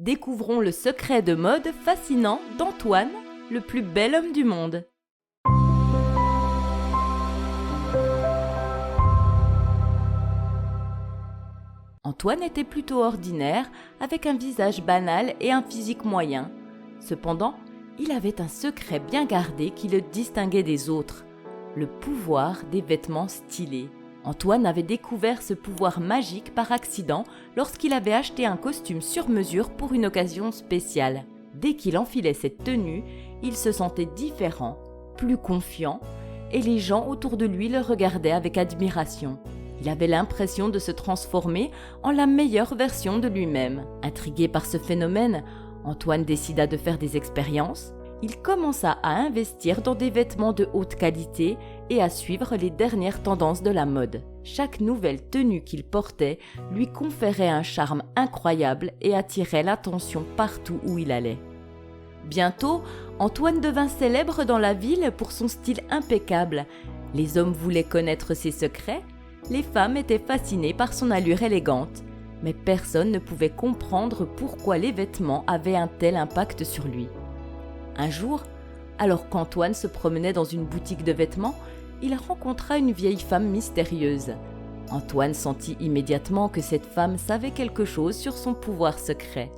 Découvrons le secret de mode fascinant d'Antoine, le plus bel homme du monde. Antoine était plutôt ordinaire, avec un visage banal et un physique moyen. Cependant, il avait un secret bien gardé qui le distinguait des autres, le pouvoir des vêtements stylés. Antoine avait découvert ce pouvoir magique par accident lorsqu'il avait acheté un costume sur mesure pour une occasion spéciale. Dès qu'il enfilait cette tenue, il se sentait différent, plus confiant, et les gens autour de lui le regardaient avec admiration. Il avait l'impression de se transformer en la meilleure version de lui-même. Intrigué par ce phénomène, Antoine décida de faire des expériences. Il commença à investir dans des vêtements de haute qualité et à suivre les dernières tendances de la mode. Chaque nouvelle tenue qu'il portait lui conférait un charme incroyable et attirait l'attention partout où il allait. Bientôt, Antoine devint célèbre dans la ville pour son style impeccable. Les hommes voulaient connaître ses secrets, les femmes étaient fascinées par son allure élégante, mais personne ne pouvait comprendre pourquoi les vêtements avaient un tel impact sur lui. Un jour, alors qu'Antoine se promenait dans une boutique de vêtements, il rencontra une vieille femme mystérieuse. Antoine sentit immédiatement que cette femme savait quelque chose sur son pouvoir secret.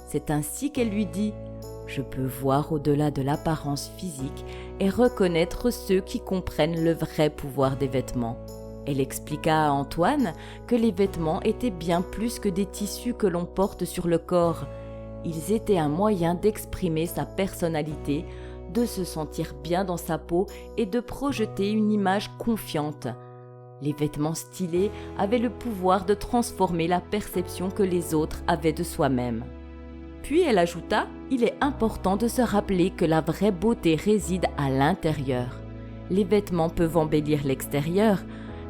C'est ainsi qu'elle lui dit « Je peux voir au-delà de l'apparence physique et reconnaître ceux qui comprennent le vrai pouvoir des vêtements. » Elle expliqua à Antoine que les vêtements étaient bien plus que des tissus que l'on porte sur le corps. Ils étaient un moyen d'exprimer sa personnalité, de se sentir bien dans sa peau et de projeter une image confiante. Les vêtements stylés avaient le pouvoir de transformer la perception que les autres avaient de soi-même. Puis elle ajouta « Il est important de se rappeler que la vraie beauté réside à l'intérieur. Les vêtements peuvent embellir l'extérieur,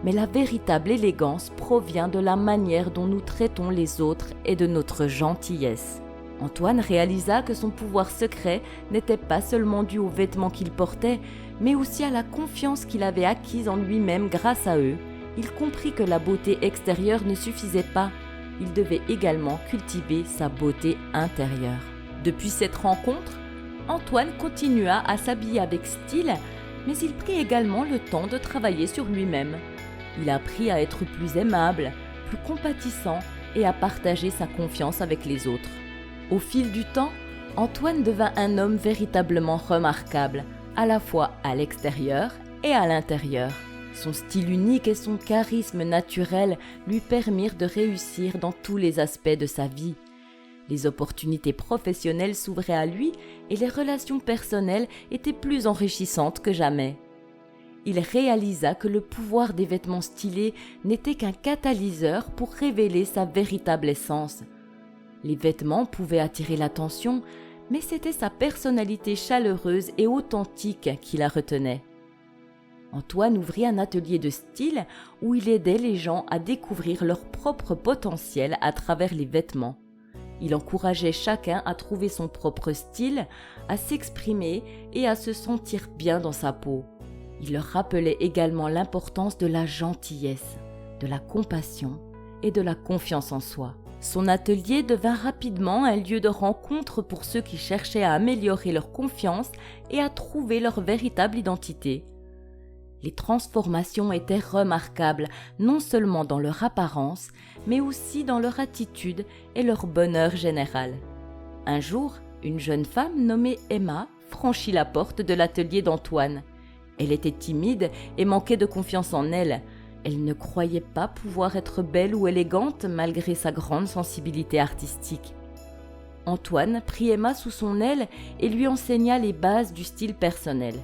mais la véritable élégance provient de la manière dont nous traitons les autres et de notre gentillesse. » Antoine réalisa que son pouvoir secret n'était pas seulement dû aux vêtements qu'il portait, mais aussi à la confiance qu'il avait acquise en lui-même grâce à eux. Il comprit que la beauté extérieure ne suffisait pas, il devait également cultiver sa beauté intérieure. Depuis cette rencontre, Antoine continua à s'habiller avec style, mais il prit également le temps de travailler sur lui-même. Il apprit à être plus aimable, plus compatissant et à partager sa confiance avec les autres. Au fil du temps, Antoine devint un homme véritablement remarquable, à la fois à l'extérieur et à l'intérieur. Son style unique et son charisme naturel lui permirent de réussir dans tous les aspects de sa vie. Les opportunités professionnelles s'ouvraient à lui et les relations personnelles étaient plus enrichissantes que jamais. Il réalisa que le pouvoir des vêtements stylés n'était qu'un catalyseur pour révéler sa véritable essence. Les vêtements pouvaient attirer l'attention, mais c'était sa personnalité chaleureuse et authentique qui la retenait. Antoine ouvrit un atelier de style où il aidait les gens à découvrir leur propre potentiel à travers les vêtements. Il encourageait chacun à trouver son propre style, à s'exprimer et à se sentir bien dans sa peau. Il leur rappelait également l'importance de la gentillesse, de la compassion et de la confiance en soi. Son atelier devint rapidement un lieu de rencontre pour ceux qui cherchaient à améliorer leur confiance et à trouver leur véritable identité. Les transformations étaient remarquables, non seulement dans leur apparence, mais aussi dans leur attitude et leur bonheur général. Un jour, une jeune femme nommée Emma franchit la porte de l'atelier d'Antoine. Elle était timide et manquait de confiance en elle. Elle ne croyait pas pouvoir être belle ou élégante malgré sa grande sensibilité artistique. Antoine prit Emma sous son aile et lui enseigna les bases du style personnel.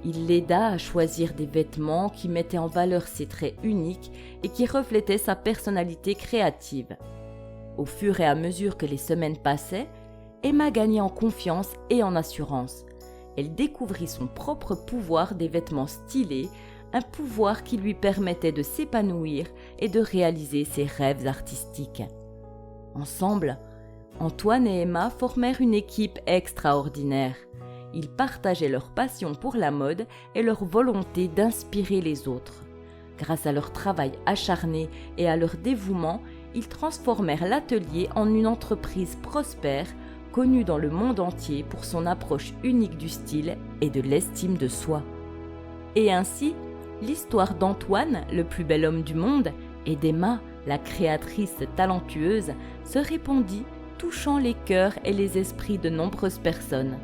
Il l'aida à choisir des vêtements qui mettaient en valeur ses traits uniques et qui reflétaient sa personnalité créative. Au fur et à mesure que les semaines passaient, Emma gagnait en confiance et en assurance. Elle découvrit son propre pouvoir des vêtements stylés, un pouvoir qui lui permettait de s'épanouir et de réaliser ses rêves artistiques. Ensemble, Antoine et Emma formèrent une équipe extraordinaire. Ils partageaient leur passion pour la mode et leur volonté d'inspirer les autres. Grâce à leur travail acharné et à leur dévouement, ils transformèrent l'atelier en une entreprise prospère, connue dans le monde entier pour son approche unique du style et de l'estime de soi. Et ainsi, l'histoire d'Antoine, le plus bel homme du monde, et d'Emma, la créatrice talentueuse, se répandit, touchant les cœurs et les esprits de nombreuses personnes.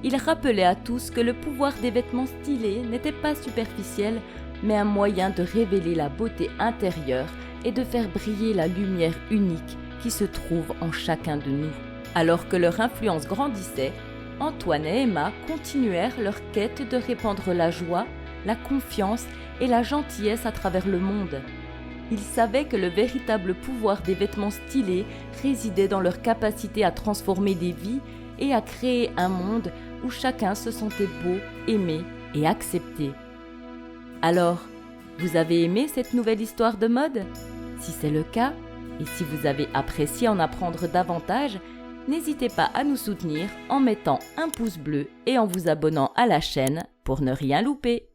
Il rappelait à tous que le pouvoir des vêtements stylés n'était pas superficiel, mais un moyen de révéler la beauté intérieure et de faire briller la lumière unique qui se trouve en chacun de nous. Alors que leur influence grandissait, Antoine et Emma continuèrent leur quête de répandre la joie, la confiance et la gentillesse à travers le monde. Ils savaient que le véritable pouvoir des vêtements stylés résidait dans leur capacité à transformer des vies et à créer un monde où chacun se sentait beau, aimé et accepté. Alors, vous avez aimé cette nouvelle histoire de mode ? Si c'est le cas, et si vous avez apprécié en apprendre davantage, n'hésitez pas à nous soutenir en mettant un pouce bleu et en vous abonnant à la chaîne pour ne rien louper.